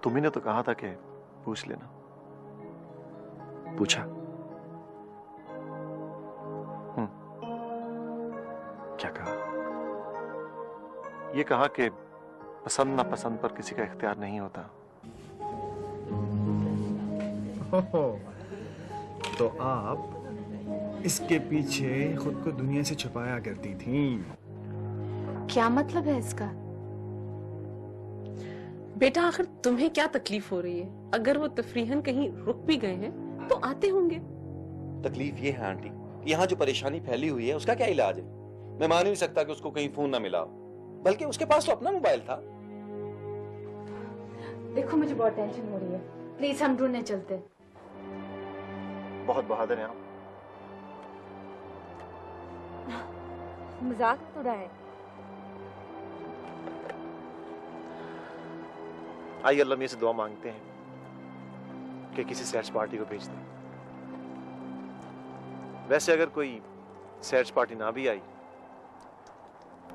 तुम्ही ने तो कहा था कि पूछ लेना। पूछा? क्या कहा? ये कहा कि पसंद नापसंद पर किसी का इख्तियार नहीं होता। तो आप इसके पीछे खुद को दुनिया से छुपाया करती थी। क्या मतलब है इसका? बेटा आखिर तुम्हें क्या तकलीफ हो रही है? अगर वो तफरीहन कहीं रुक भी गए हैं तो आते होंगे। तकलीफ ये है आंटी, यहाँ जो परेशानी फैली हुई है उसका क्या इलाज है? मैं मान ही नहीं सकता कि उसको कहीं फोन ना मिला, बल्कि उसके पास तो अपना मोबाइल था। देखो मुझे बहुत टेंशन हो रही है, प्लीज हम ढूंढने चलते हैं। बहुत बहादुर हैं आप। मजाक तो रहा है। आइए अल्लाह मियां से दुआ मांगते हैं कि किसी सर्च पार्टी को भेज दें। वैसे अगर कोई सर्च पार्टी ना भी आई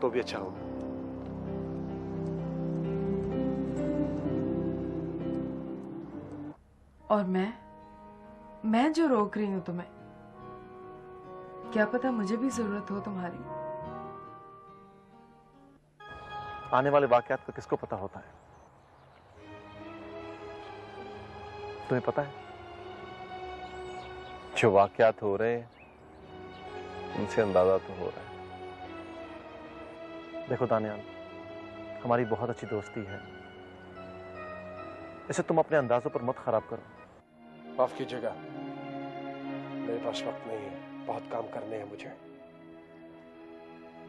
तो भी अच्छा होगा। और मैं जो रोक रही हूं तुम्हें, क्या पता मुझे भी जरूरत हो तुम्हारी। आने वाले वाकयात का किसको पता होता है? तुम्हें पता है? जो वाकयात हो रहे हैं उनसे अंदाजा तो हो रहा है। देखो दानियाल, हमारी बहुत अच्छी दोस्ती है, इसे तुम अपने अंदाजों पर मत खराब करो। माफ कीजिएगा, मेरे पास वक्त नहीं है, बहुत काम करने हैं मुझे।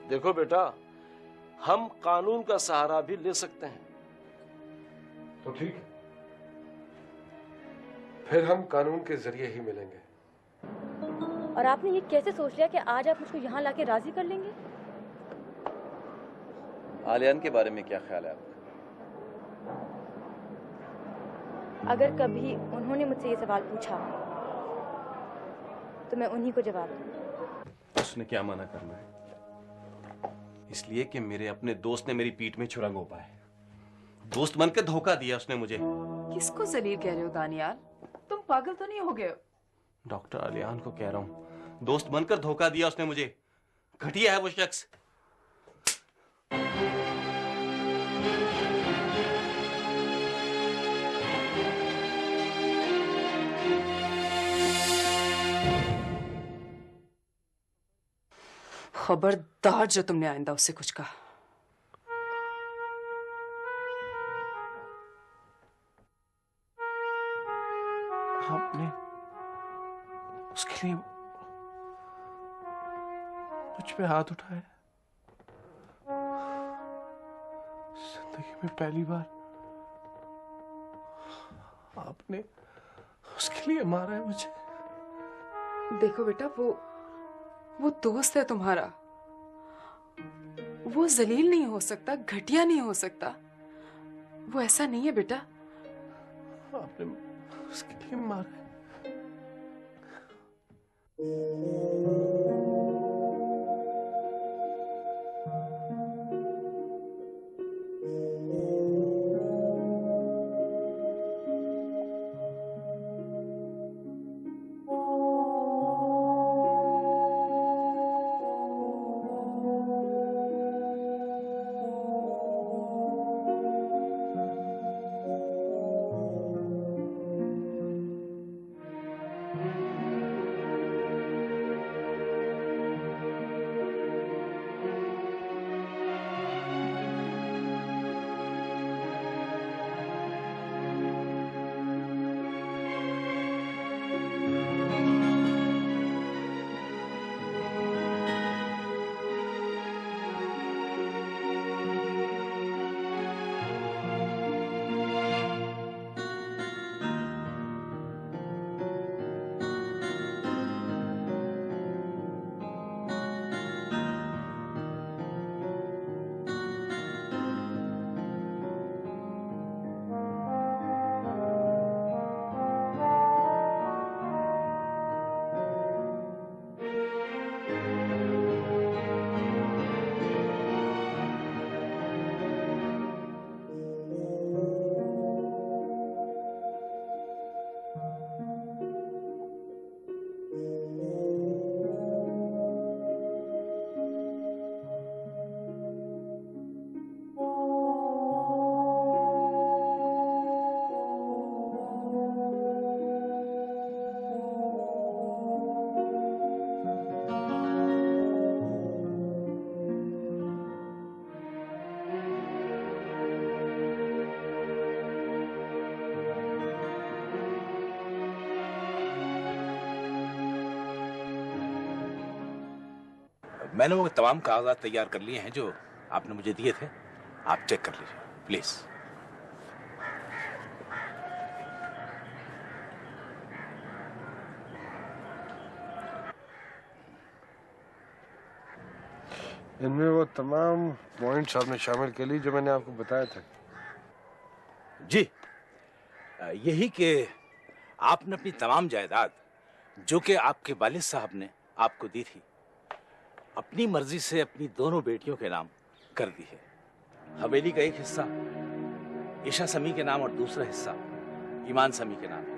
देखो बेटा, हम कानून का सहारा भी ले सकते हैं। तो ठीक है, फिर हम कानून के जरिए ही मिलेंगे। और आपने ये कैसे सोच लिया कि आज आप मुझको यहाँ लाके राजी कर लेंगे? आलियान के बारे में क्या ख्याल है आपका? अगर कभी उन्होंने मुझसे ये सवाल पूछा तो मैं उन्हीं को जवाब दूं। उसने क्या मना करना है? इसलिए कि मेरे अपने दोस्त ने मेरी पीठ में छुरा घोंपा है। दोस्त बनकर धोखा दिया उसने मुझे। किसको जलील कह रहे हो दानियाल? तुम पागल तो नहीं हो गए हो? डॉक्टर आलियान को कह रहा हूं, दोस्त बनकर धोखा दिया उसने मुझे। घटिया है वो शख्स। खबरदार जो तुमने आइंदा उससे कुछ कहा। आपने उसके लिए मुझ पे हाथ उठाया। जिंदगी में पहली बार आपने उसके लिए मारा है मुझे। देखो बेटा, वो दोस्त है तुम्हारा, वो जलील नहीं हो सकता, घटिया नहीं हो सकता। वो ऐसा नहीं है बेटा। आपने उसके लिए मारा है। मैंने वो तमाम कागजात तैयार कर लिए हैं जो आपने मुझे दिए थे। आप चेक कर लीजिए प्लीज। इनमें वो तमाम पॉइंट्स आपने शामिल कर ली जो मैंने आपको बताया था। जी, यही कि आपने अपनी तमाम जायदाद जो कि आपके वालिद साहब ने आपको दी थी अपनी मर्जी से अपनी दोनों बेटियों के नाम कर दी है। हवेली का एक हिस्सा ईशा समी के नाम और दूसरा हिस्सा ईमान समी के नाम है,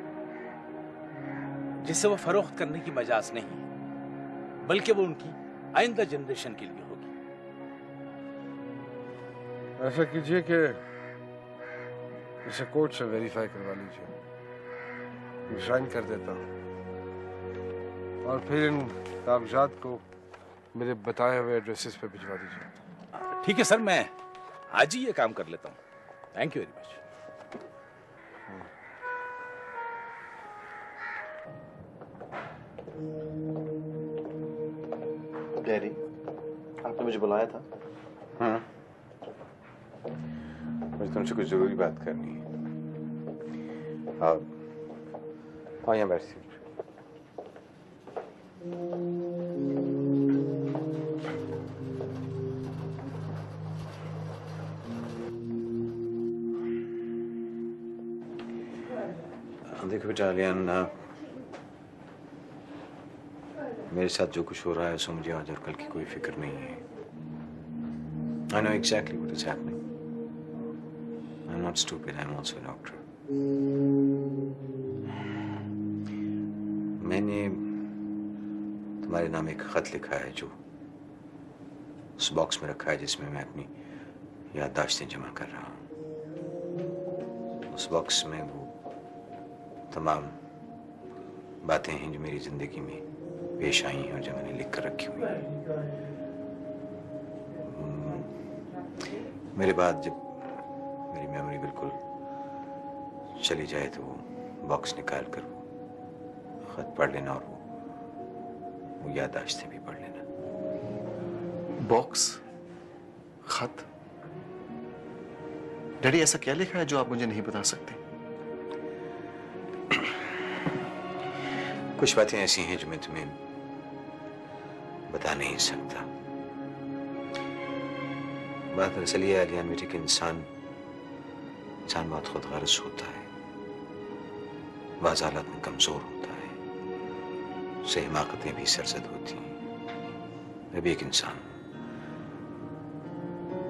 जिससे वो फरोख्त करने की मजाज नहीं है, बल्कि वो उनकी आइंदा जनरेशन के लिए होगी। ऐसा कीजिए कि इसे कोर्ट से वेरीफाई करवा लीजिए, मैं साइन कर देता हूँ और फिर इन कागजात को मेरे बताए हुए एड्रेसेस पे भिजवा दीजिए। ठीक है सर, मैं आज ही ये काम कर लेता हूँ। Thank you very much. Daddy, आपने मुझे बुलाया था? हाँ, मुझे तुमसे कुछ जरूरी बात करनी है। हाँ, यहाँ बैठ। देखो बेटा आलियान, मेरे साथ जो कुछ हो रहा है उससे मुझे आज और कल की कोई फिक्र नहीं है। I know exactly what is happening. I'm not stupid. I'm also a doctor. मैंने तुम्हारे नाम एक खत लिखा है जो उस बॉक्स में रखा है जिसमें मैं अपनी याददाश्तें जमा कर रहा हूँ। उस बॉक्स में वो तमाम बातें हैं जो मेरी जिंदगी में पेश आई हैं और जो मैंने लिख कर रखी हुई हैं। मेरे बाद जब मेरी मेमोरी बिल्कुल चली जाए तो वो बॉक्स निकाल कर वो खत पढ़ लेना और वो याददाश्तें भी पढ़ लेना। बॉक्स, खत? डैडी, ऐसा क्या लिखा है जो आप मुझे नहीं बता सकते? कुछ बातें ऐसी हैं जो मैं तुम्हें बता नहीं सकता। बात दरअसल ये है आलियान बेटी कि इंसान बहुत खुदगर्ज होता है, बाज़ हालात में कमजोर होता है, उससे हिमाकतें भी सरजद होती हैं। मैं भी एक इंसान हूं।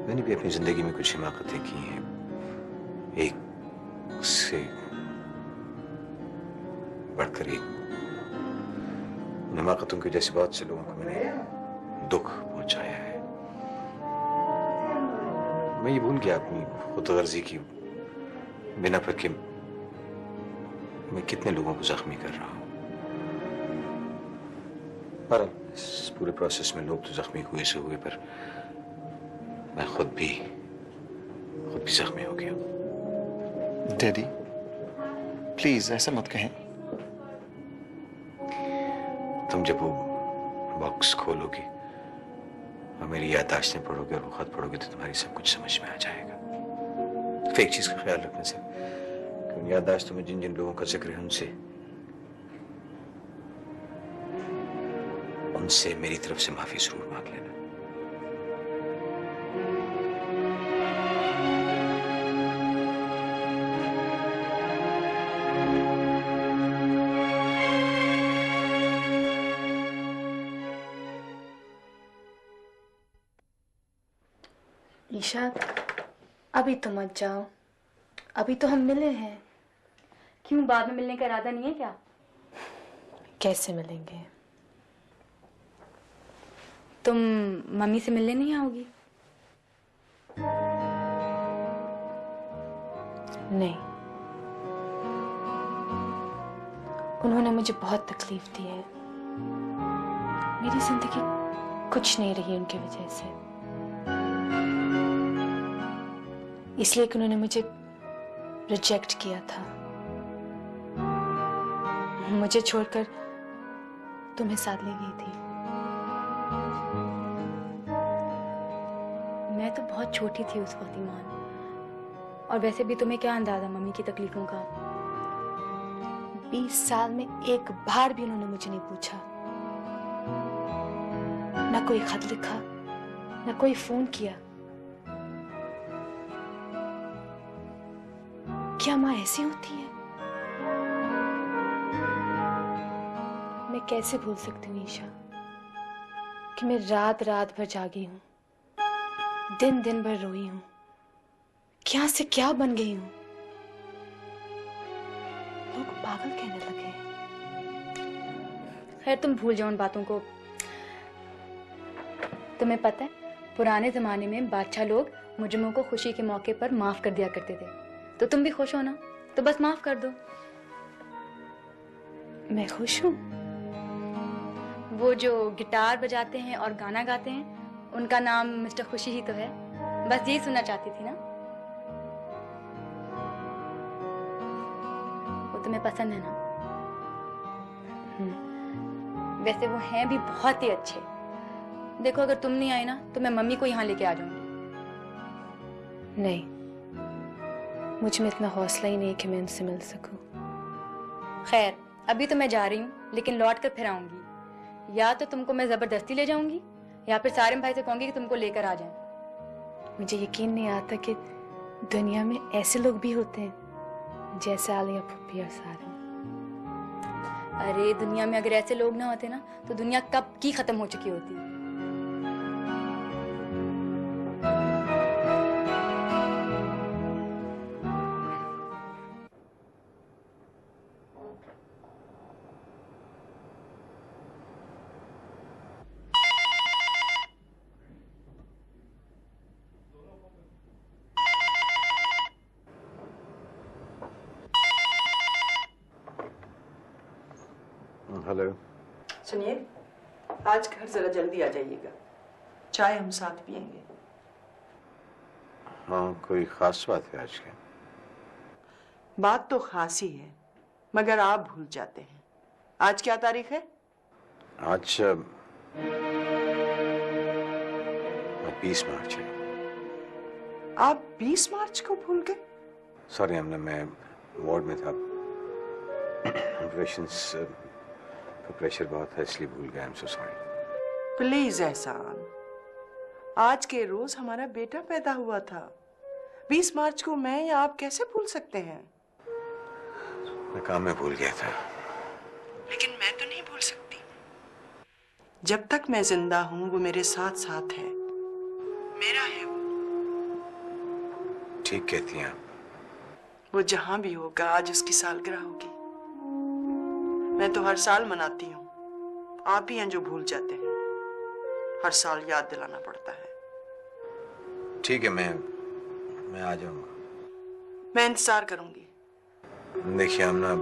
मैंने भी अपनी जिंदगी में कुछ हिमाकतें की हैं। एक से बढ़कर एक। उन हिमाकतों की वजह से बहुत से लोगों को मैंने दुख पहुंचाया है। मैं ये भूल गया अपनी खुदगर्जी की बिना पर कि मैं कितने लोगों को जख्मी कर रहा हूं। पर इस पूरे प्रोसेस में लोग तो जख्मी हुए से हुए, पर मैं खुद भी जख्मी हो गया। डैडी, प्लीज ऐसा मत कहें। तुम जब वो बॉक्स खोलोगे और मेरी याददाश्तें पढ़ोगे और वो खत पढ़ोगे तो तुम्हारी सब कुछ समझ में आ जाएगा। तो एक चीज का ख्याल रखना सर कि उन याददाश्तों में जिन जिन लोगों का जिक्र है उनसे मेरी तरफ से माफी जरूर मांग लेना। ईशा, अभी तो मत जाओ, अभी तो हम मिले हैं। क्यों, बाद में मिलने का इरादा नहीं है क्या? कैसे मिलेंगे? तुम मम्मी से मिलने नहीं आओगी? नहीं, उन्होंने मुझे बहुत तकलीफ दी है। मेरी जिंदगी कुछ नहीं रही उनकी वजह से, इसलिए कि उन्होंने मुझे रिजेक्ट किया था। मुझे छोड़कर तुम्हें साथ ले गई थी। तो बहुत छोटी थी उस वक्त ईमान, और वैसे भी तुम्हें क्या अंदाजा मम्मी की तकलीफों का। 20 साल में एक बार भी उन्होंने मुझे नहीं पूछा, ना कोई खत लिखा, ना कोई फोन किया। क्या माँ ऐसी होती है? मैं कैसे भूल सकती हूँ ईशा कि मैं रात रात भर जागी हूँ, दिन दिन भर रोई हूँ, क्या से क्या बन गई हूँ। लोग पागल कहने लगे। खैर तुम भूल जाओ उन बातों को। तुम्हें पता है पुराने जमाने में बादशाह लोग मुजरिमों को खुशी के मौके पर माफ कर दिया करते थे, तो तुम भी खुश हो ना, तो बस माफ कर दो। मैं खुश हूँ। वो जो गिटार बजाते हैं और गाना गाते हैं उनका नाम मिस्टर खुशी ही तो है, बस यही सुनना चाहती थी ना। वो तुम्हें पसंद है ना? वैसे वो हैं भी बहुत ही अच्छे। देखो अगर तुम नहीं आई ना तो मैं मम्मी को यहाँ लेके आ जाऊंगी। नहीं, मुझ में इतना हौसला ही नहीं कि मैं उनसे मिल सकूं। खैर अभी तो मैं जा रही हूँ, लेकिन लौट कर फिर आऊंगी। या तो तुमको मैं जबरदस्ती ले जाऊंगी या फिर सारिम भाई से कहूंगी कि तुमको लेकर आ जाएं। मुझे यकीन नहीं आता कि दुनिया में ऐसे लोग भी होते हैं जैसे आलिया फुप्पी और सारिम। अरे दुनिया में अगर ऐसे लोग ना होते ना तो दुनिया कब की खत्म हो चुकी होती। हेलो। सुनिए, आज घर जरा जल्दी आ जाइएगा, चाय हम साथ पियेंगे। हाँ, कोई खास बात है आज की? बात तो खास ही है, मगर आप भूल जाते हैं। आज क्या तारीख है? आज 20 मार्च है। आप 20 मार्च को भूल गए? सॉरी हमने, मैं वार्ड में था, प्रेशर बहुत है इसलिए भूल गया। I am so sorry. Please एहसान, आज के रोज हमारा बेटा पैदा हुआ था। 20 मार्च को मैं या आप कैसे भूल सकते हैं? मैं काम में भूल गया था। लेकिन मैं तो नहीं भूल सकती। जब तक मैं जिंदा हूं वो मेरे साथ साथ है, मेरा है वो। ठीक कहती हैं आप। वो जहां भी होगा आज उसकी सालगिरह होगी। मैं तो हर साल मनाती हूँ, आप ही हैं जो भूल जाते हैं। हर साल याद दिलाना पड़ता है। ठीक है, मैं आ जाऊंगा। मैं इंतजार करूंगी। देखिए हम ना,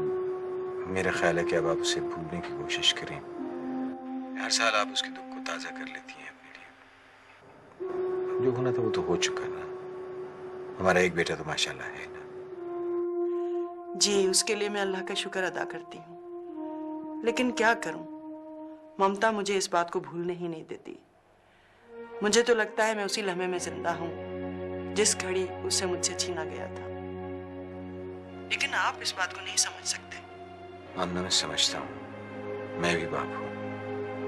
मेरा ख्याल है कि अब आप उसे भूलने की कोशिश करें। हर साल आप उसके दुख को ताज़ा कर लेती हैं अपने लिए। जो होना था वो तो हो चुका ना। हमारा एक बेटा तो माशाल्लाह है ना। जी, उसके लिए मैं अल्लाह का शुक्र अदा करती हूँ, लेकिन क्या करूं, ममता मुझे इस बात को भूलने ही नहीं देती। मुझे तो लगता है मैं उसी लम्हे में जिंदा हूं जिस घड़ी उससे मुझसे छीना गया था। लेकिन आप इस बात को नहीं समझ सकते। आमना, मैं समझता हूँ, मैं भी बाप हूँ,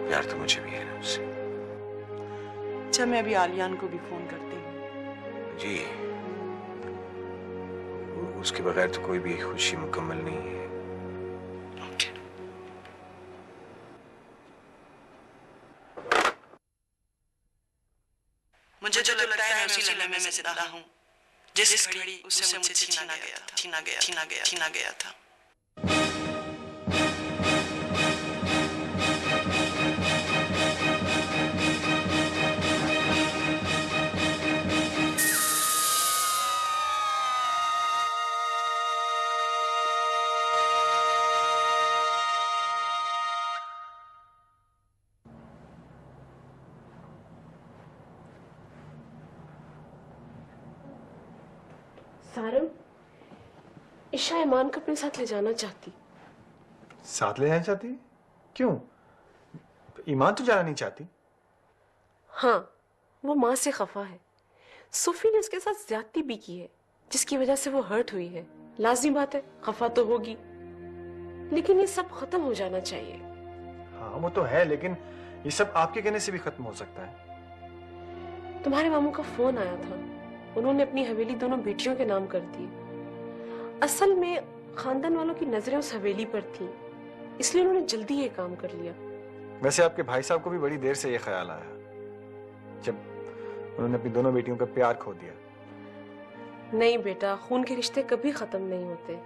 प्यार तो मुझे भी है ना उससे। अच्छा, मैं अभी आलियान को भी फोन करती हूँ। जी, उसके बगैर तो कोई भी खुशी मुकम्मल नहीं है। मुझे जो लगता है मैं उसी लम्हे में जिंदा हूँ जिस घड़ी उससे मुझसे छीना गया था। सारम, ईशा ईमान को अपने साथ ले जाना चाहती। साथ ले जाना चाहती? क्यों? ईमान तो जाना नहीं चाहती। हाँ, वो माँ से खफा है। सोफी ने उसके साथ ज्यादती भी की है, जिसकी वजह से वो हर्ट हुई है। लाजमी बात है, खफा तो होगी, लेकिन ये सब खत्म हो जाना चाहिए। हाँ वो तो है, लेकिन ये सब आपके कहने से भी खत्म हो सकता है। तुम्हारे मामू का फोन आया था, उन्होंने अपनी हवेली दोनों बेटियों के नाम कर दी। असल में खानदान वालों की नजरें उस हवेली पर थी, इसलिए उन्होंने जल्दी ये काम कर लिया। वैसे आपके भाई साहब को भी बड़ी देर से ये ख्याल आया, जब उन्होंने अपनी दोनों बेटियों का प्यार खो दिया। नहीं बेटा, खून के रिश्ते कभी खत्म नहीं होते।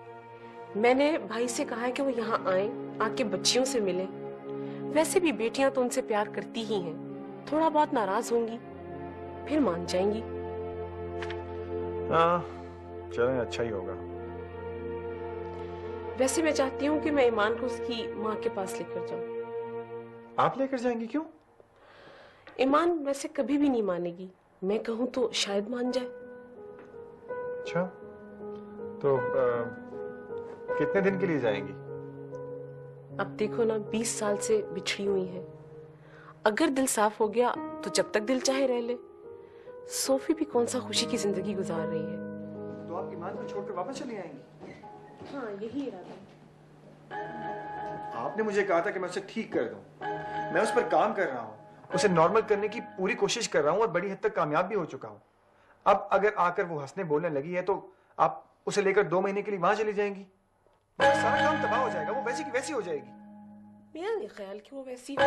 मैंने भाई से कहा है कि वो यहाँ आए, आके बच्चियों से मिले। वैसे भी बेटियां तो उनसे प्यार करती ही हैं, थोड़ा बहुत नाराज होंगी, फिर मान जाएंगी। हाँ चलें, अच्छा ही होगा। वैसे मैं चाहती हूँ कि मैं ईमान को उसकी माँ के पास लेकर जाऊँ। आप लेकर जाएंगी? क्यों? ईमान वैसे कभी भी नहीं मानेगी, मैं कहूँ तो शायद मान जाए। अच्छा, तो कितने दिन के लिए जाएंगी? अब देखो ना, 20 साल से बिछड़ी हुई है। अगर दिल साफ हो गया तो जब तक दिल चाहे रह ले। सोफी भी कौन सा खुशी की जिंदगी गुजार रही है। तो आप ईमान को छोड़कर वापस चली आएंगी? हाँ, यही इरादा है। आपने मुझे कहा था कि मैं उसे ठीक कर दूं। मैं उस पर काम कर रहा हूँ, उसे नॉर्मल करने की पूरी कोशिश कर रहा हूँ और बड़ी हद तक कामयाब भी हो चुका हूँ। अब अगर आकर वो हंसने बोलने लगी है तो आप उसे लेकर 2 महीने के लिए वहां चली जाएंगी? सारा काम तबाह हो जाएगा, वो वैसी की वैसी हो जाएगी। मेरा नहीं ख्याल कि वो वैसी हो।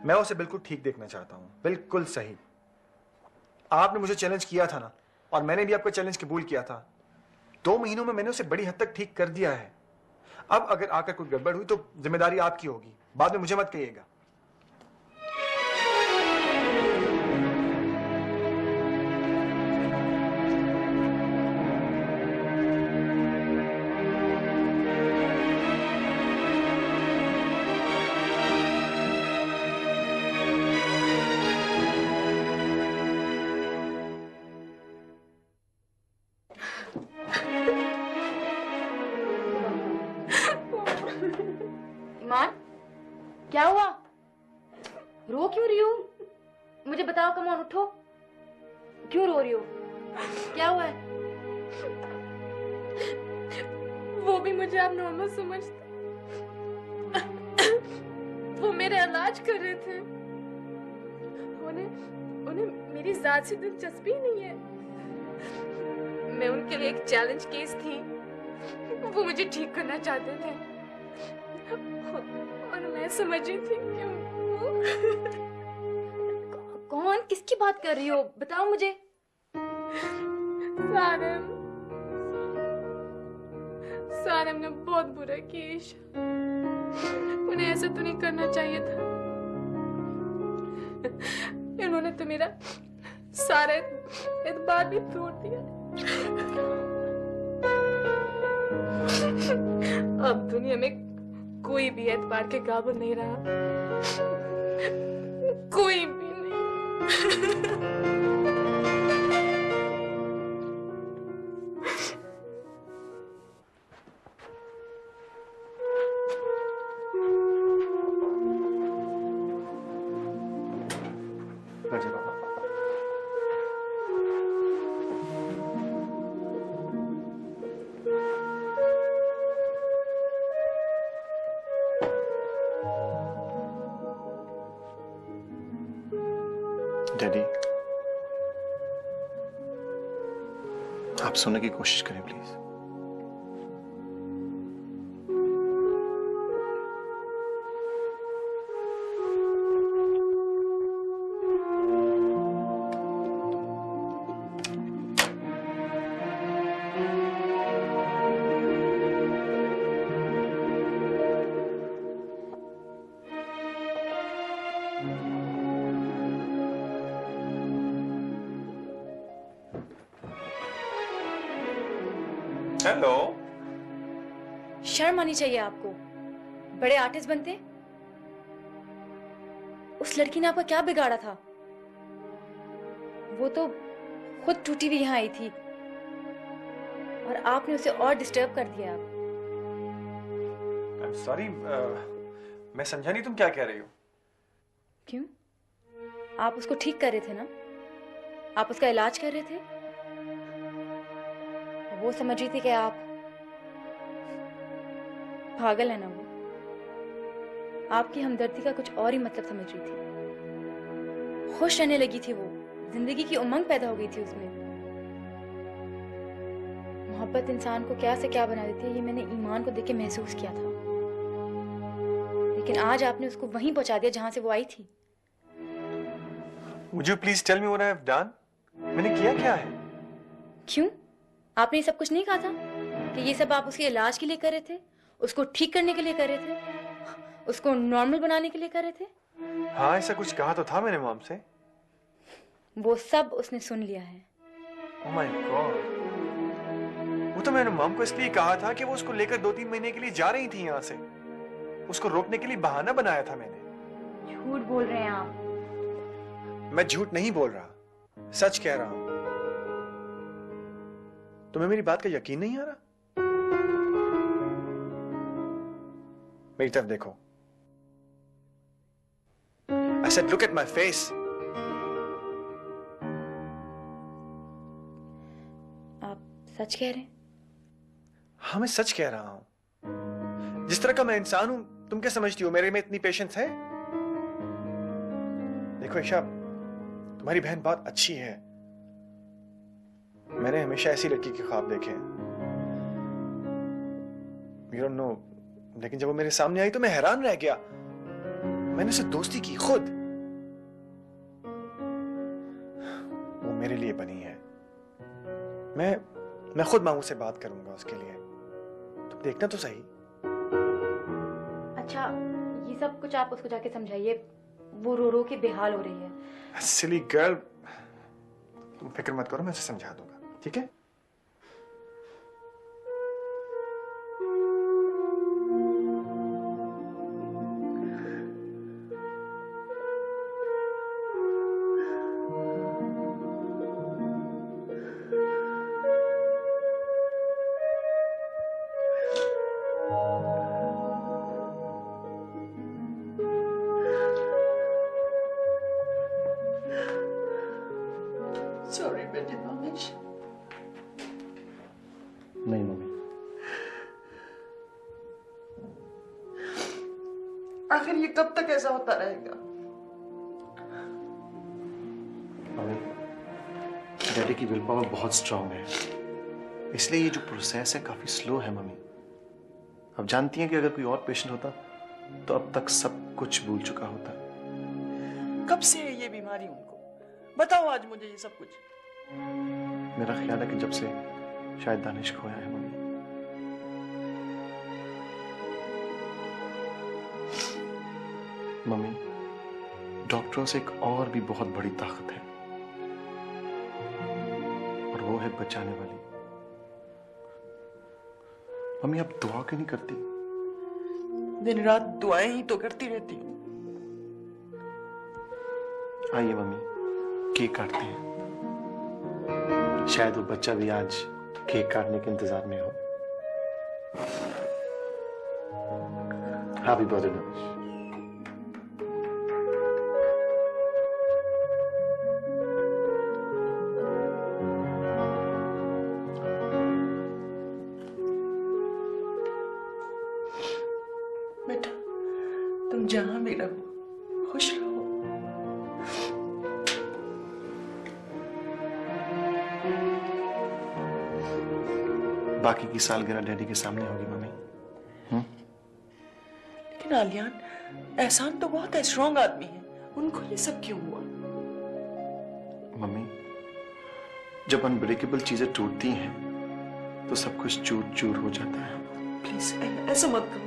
मैं उसे बिल्कुल ठीक देखना चाहता हूँ, बिल्कुल सही। आपने मुझे चैलेंज किया था ना, और मैंने भी आपका चैलेंज कबूल किया था। 2 महीनों में मैंने उसे बड़ी हद तक ठीक कर दिया है। अब अगर आकर कोई गड़बड़ हुई तो जिम्मेदारी आपकी होगी, बाद में मुझे मत कहिएगा। ईमान, क्या हुआ? रो क्यों रही हो? मुझे बताओ, कम ऑन, उठो। क्यों रो रही हो? क्या हुआ है? वो भी मुझे आप नॉर्मल समझते। वो मेरा इलाज कर रहे थे। उन्हें मेरी जात से दिलचस्पी नहीं है। मैं उनके लिए एक चैलेंज केस थी। वो मुझे ठीक करना चाहते थे और मैं समझ रही थी कि कौन? किसकी बात कर रही हो? बताओ मुझे। सारम ने बहुत बुरा किया ईशा। उन्हें ऐसा तो नहीं करना चाहिए था। इन्होंने तो मेरा सारा एतबार भी तोड़ दिया। अब दुनिया में कोई भी एतबार के काबिल नहीं रहा, कोई भी नहीं। डैडी, आप सोने की कोशिश करें प्लीज। हेलो। शर्म आनी चाहिए आपको, बड़े आर्टिस्ट बनते। उस लड़की ने आपका क्या बिगाड़ा था? वो तो खुद टूटी हुई यहाँ आई थी और आपने उसे और डिस्टर्ब कर दिया। I'm sorry, मैं समझा नहीं तुम क्या कह रही हो। क्यों? आप उसको ठीक कर रहे थे ना? आप उसका इलाज कर रहे थे। वो समझ रही थी कि आप पागल है ना, वो आपकी हमदर्दी का कुछ और ही मतलब समझ रही थी। खुश रहने लगी थी वो, जिंदगी की उमंग पैदा हो गई थी उसमें। मोहब्बत इंसान को क्या से क्या बना देती है, ये मैंने ईमान को देख के महसूस किया था। लेकिन आज आपने उसको वहीं पहुंचा दिया जहां से वो आई थी। Would you please tell me what I have done? मैंने किया क्या है? क्यों? आपने ये सब कुछ नहीं कहा था कि ये सब आप उसके इलाज के लिए कर रहे थे, उसको ठीक करने के लिए कर रहे थे, उसको नॉर्मल बनाने के लिए कर रहे थे? हाँ, ऐसा कुछ कहा तो था मैंने मॉम से। वो सब उसने सुन लिया है। Oh my God! वो तो मैंने मॉम को इसलिए कहा था कि वो उसको लेकर 2-3 महीने के लिए जा रही थी यहाँ से। उसको रोकने के लिए बहाना बनाया था मैंने। झूठ बोल रहे हैं आप। मैं झूठ नहीं बोल रहा, सच कह रहा हूं। तुम्हें मेरी बात का यकीन नहीं आ रहा? मेरी तरफ देखो। I said, look at my face. आप सच कह रहे हैं? हाँ, मैं सच कह रहा हूं। जिस तरह का मैं इंसान हूं, तुम क्या समझती हो मेरे में इतनी पेशेंस है? देखो ईशा, तुम्हारी बहन बहुत अच्छी है। मैंने हमेशा ऐसी लड़की के ख्वाब देखे हैं। You don't know, लेकिन जब वो मेरे सामने आई तो मैं हैरान रह गया। मैंने उससे दोस्ती की खुद। वो मेरे लिए बनी है। मैं खुद मामू से बात करूंगा उसके लिए। तुम देखना तो सही। अच्छा, ये सब कुछ आप उसको जाके समझाइए। वो रो रो के बेहाल हो रही है। Silly girl, तुम फिक्र मत करो, मैं उसे समझा दूंगा, ठीक है? सॉरी बेटे दानिश। नहीं मम्मी। आखिर ये कब तक ऐसा होता रहेगा? मम्मी, डैडी की विल पावर बहुत स्ट्रांग है, इसलिए ये जो प्रोसेस है काफी स्लो है मम्मी। अब जानती हैं कि अगर कोई और पेशेंट होता तो अब तक सब कुछ भूल चुका होता। कब से है ये बीमारी उनको? बताओ आज मुझे ये सब कुछ। मेरा ख्याल है कि जब से शायद दानिश खोया है मम्मी। मम्मी, डॉक्टरों से एक और भी बहुत बड़ी ताकत है और वो है बचाने वाली। मम्मी, आप दुआ क्यों नहीं करती? दिन रात दुआएं ही तो करती रहती हूँ। आइए मम्मी, केक काटते हैं। शायद वो बच्चा भी आज केक काटने के इंतजार में हो। Happy birthday Danish. बेटा, तुम जहां भी रहो खुश रहो। बाकी की सालगिरह डैडी के सामने होगी मम्मी। लेकिन आलियान, एहसान तो बहुत स्ट्रॉन्ग आदमी है, उनको ये सब क्यों हुआ? मम्मी, जब अनब्रेकेबल चीजें टूटती हैं तो सब कुछ चूर चूर हो जाता है। प्लीज ऐसा मत करो।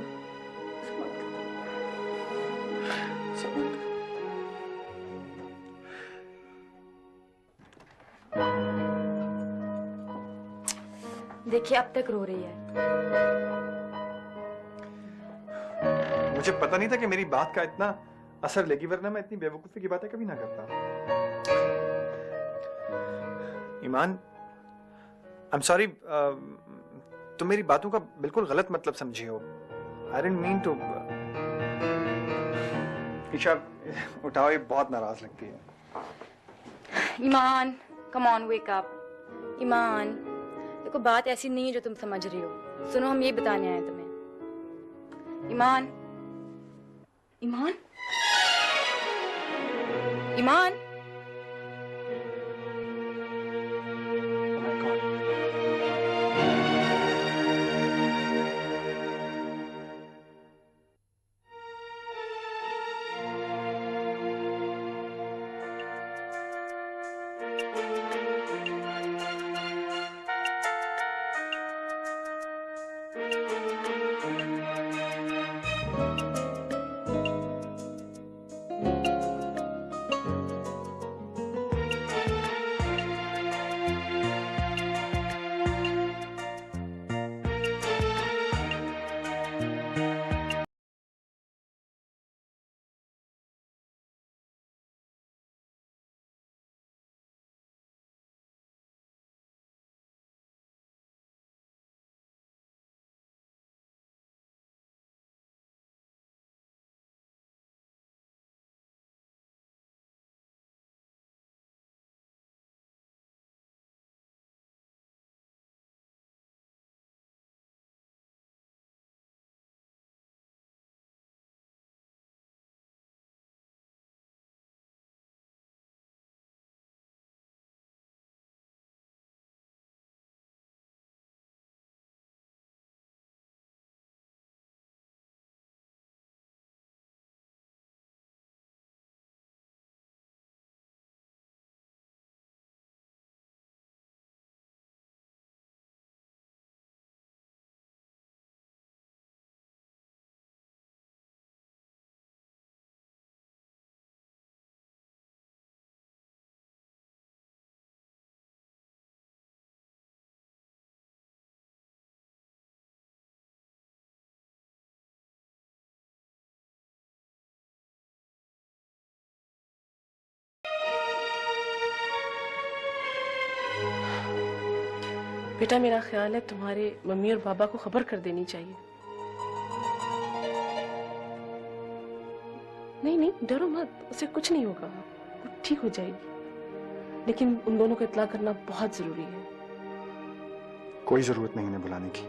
देखिए, अब तक रो रही है। मुझे पता नहीं था कि मेरी बात का इतना असर लेगी, वरना मैं इतनी बेवकूफी की बातें कभी ना करता। ईमान, आई एम सॉरी, तुम मेरी बातों का बिल्कुल गलत मतलब समझी हो। I didn't mean to. Isha, उठाओ, ये बहुत नाराज लगती है। ईमान, कम ऑन वेक अप। ईमान, देखो बात ऐसी नहीं है जो तुम समझ रही हो। सुनो, हम ये बताने आए हैं तुम्हें। ईमान, ईमान, ईमान। बेटा, मेरा ख्याल है तुम्हारे मम्मी और पापा को खबर कर देनी चाहिए। नहीं नहीं, डरो मत, उसे कुछ नहीं होगा, वो ठीक हो जाएगी। लेकिन उन दोनों को इत्तला करना बहुत जरूरी है। कोई जरूरत नहीं उन्हें बुलाने की।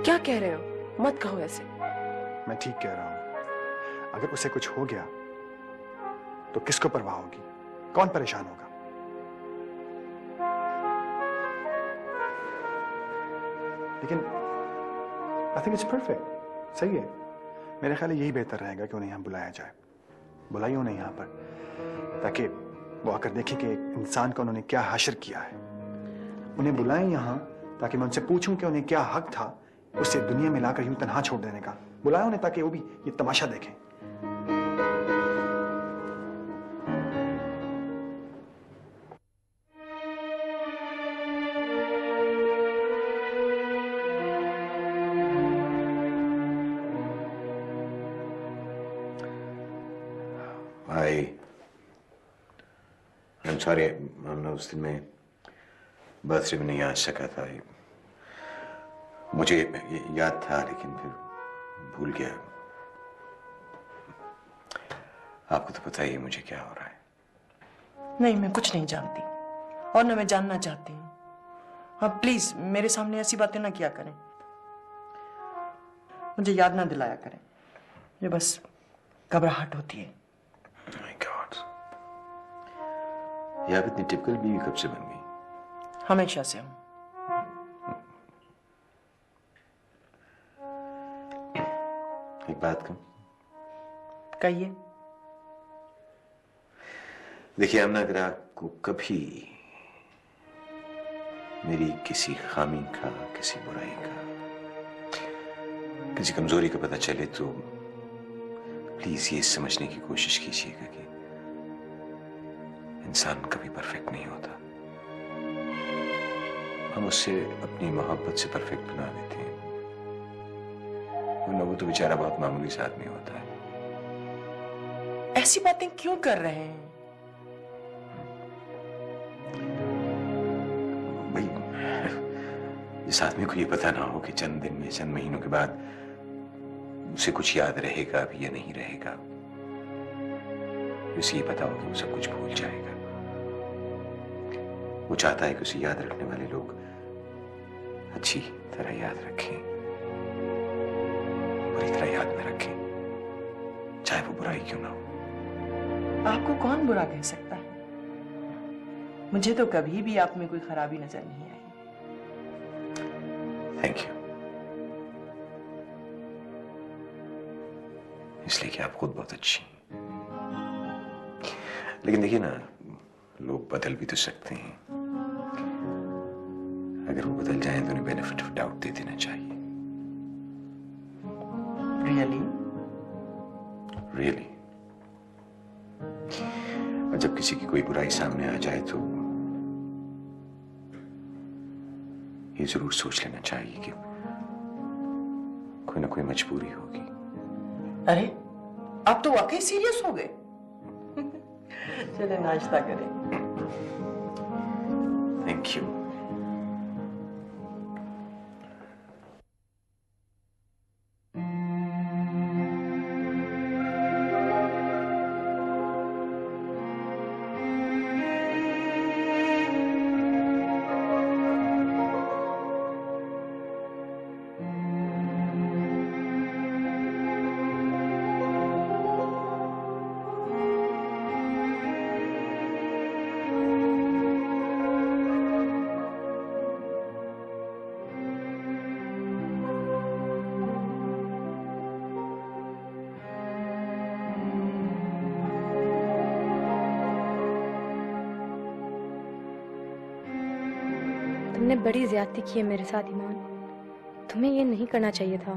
क्या कह रहे हो? मत कहो ऐसे। मैं ठीक कह रहा हूं। अगर उसे कुछ हो गया तो किसको परवाह होगी? कौन परेशान होगा? लेकिन आई थिंक इट्स परफेक्ट। सही है। मेरे ख्याल यही बेहतर रहेगा कि उन्हें यहाँ बुलाया जाए। बुलाइए उन्हें यहाँ पर, ताकि वो आकर देखें कि एक इंसान का उन्होंने क्या हाशिर किया है। उन्हें बुलाएं यहाँ ताकि मैं उनसे पूछूं कि उन्हें क्या हक था उसे दुनिया में लाकर यूं तनहा छोड़ देने का। बुलाएं उन्हें ताकि वो भी ये तमाशा देखें। I'm sorry, मैं उस दिन में बर्थडे में नहीं आ सका था। मुझे याद था लेकिन फिर भूल गया। आपको तो पता ही है मुझे क्या हो रहा है। नहीं, मैं कुछ नहीं जानती और न मैं जानना चाहती हूँ। आप प्लीज मेरे सामने ऐसी बातें ना किया करें, मुझे याद ना दिलाया करें। मुझे बस घबराहट होती है। My God, ये आप इतनी टिपिकल बीवी कब से बन गई? हमेशा से हूँ। एक बात कहूं? कहिए। देखिए आमना, अगर आपको कभी मेरी किसी खामी का, किसी बुराई का, किसी कमजोरी का पता चले तो प्लीज ये समझने की कोशिश कीजिएगा कि इंसान कभी परफेक्ट नहीं होता। हम उससे अपनी मोहब्बत से परफेक्ट बना देते हैं, वरना वो तो बेचारा बहुत मामूली सा आदमी होता है। ऐसी बातें क्यों कर रहे हैं? भाई, इस आदमी को ये पता ना हो कि चंद दिन में, चंद महीनों के बाद उसे कुछ याद रहेगा भी या नहीं रहेगा। उसे ये पता हो कि वो सब कुछ भूल जाएगा। वो चाहता है कि उसे याद रखने वाले लोग अच्छी तरह याद रखें, बुरी तरह याद न रखें, चाहे वो बुराई क्यों ना हो। आपको कौन बुरा कह सकता है? मुझे तो कभी भी आप में कोई खराबी नजर नहीं आई। Thank you. इसलिए कि आप खुद बहुत अच्छी हैं। लेकिन देखिए ना, लोग बदल भी तो सकते हैं। अगर वो बदल जाएं तो उन्हें बेनिफिट ऑफ डाउट दे देना चाहिए। रियली? रियली। और जब किसी की कोई बुराई सामने आ जाए तो ये जरूर सोच लेना चाहिए कि कोई ना कोई मजबूरी होगी। अरे आप तो वाकई सीरियस हो गए। चले नाश्ता करें। Thank you. तुमने बड़ी ज्यादती की है मेरे साथ ईमान। तुम्हें ये नहीं करना चाहिए था।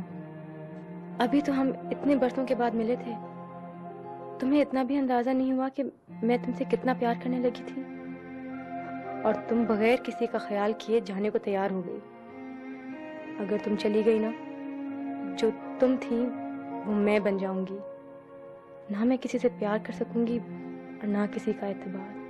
अभी तो हम इतने बरसों के बाद मिले थे। तुम्हें इतना भी अंदाजा नहीं हुआ कि मैं तुमसे कितना प्यार करने लगी थी, और तुम बगैर किसी का ख्याल किए जाने को तैयार हो गई। अगर तुम चली गई ना, जो तुम थी वो मैं बन जाऊंगी। ना मैं किसी से प्यार कर सकूंगी और ना किसी का एतबार।